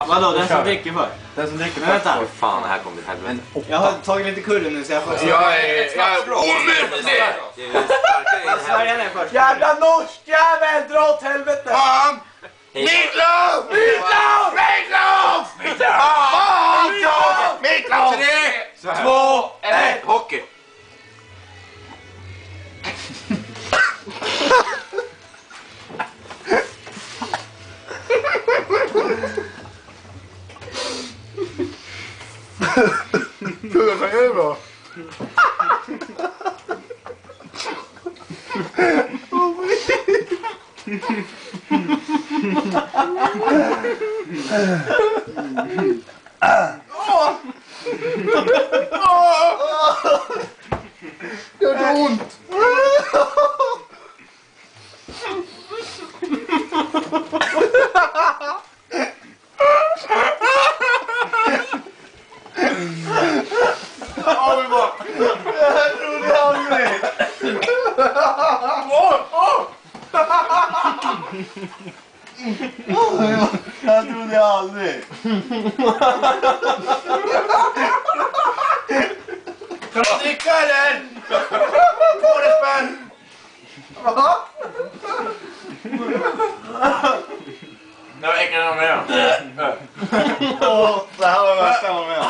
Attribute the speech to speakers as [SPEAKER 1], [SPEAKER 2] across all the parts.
[SPEAKER 1] Vadå, den som dricker för?
[SPEAKER 2] Den som dricker
[SPEAKER 1] Men vänta.
[SPEAKER 3] Åh fan, det här kommer bli helvete.
[SPEAKER 1] Jag har tagit lite curry nu så jag får...
[SPEAKER 4] Jag är omöjlig!
[SPEAKER 1] Sverige är först.
[SPEAKER 2] Jävla norsk jävel, dra åt helvete!
[SPEAKER 4] Fan! Meatloaf! Meatloaf! Meatloaf! Meatloaf! Meatloaf! 3, 2, 1, hockey!
[SPEAKER 2] Vad är det bra? Gör det ont? Jag trodde aldrig. Jag trodde aldrig.
[SPEAKER 4] Kan du dricka eller? 2 spänn! Det var äckligt att med.
[SPEAKER 2] Det här var det värsta jag var med om.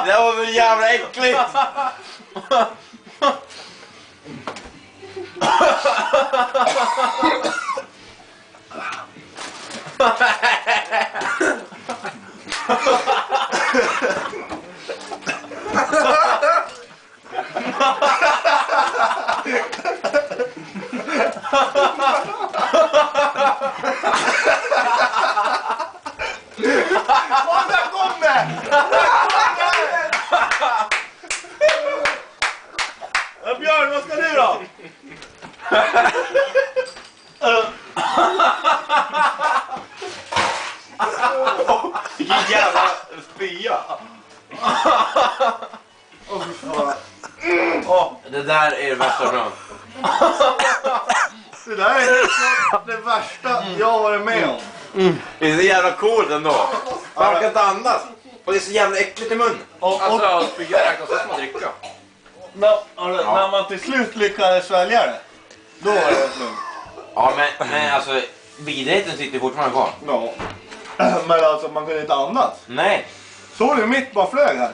[SPEAKER 3] Det var så jävla äckligt!
[SPEAKER 2] Och där kom det! Björn, vad ska du då?
[SPEAKER 3] Vilken jävla spya! Det där är det värsta bra.
[SPEAKER 2] Det där är det värsta jag har varit med om.
[SPEAKER 3] Det är så jävla coolt ändå. Man kan inte andas. Och det är så jävla äckligt i munnen.
[SPEAKER 4] Alltså, spya räknas som att dricka.
[SPEAKER 2] När man till slut lyckades svälja det, då var det lugnt.
[SPEAKER 3] Ja, men alltså, vidrigheten sitter fortfarande kvar.
[SPEAKER 2] Ja. Men alltså, man kunde inte andas.
[SPEAKER 3] Nej.
[SPEAKER 2] Så du mitt bara flög här.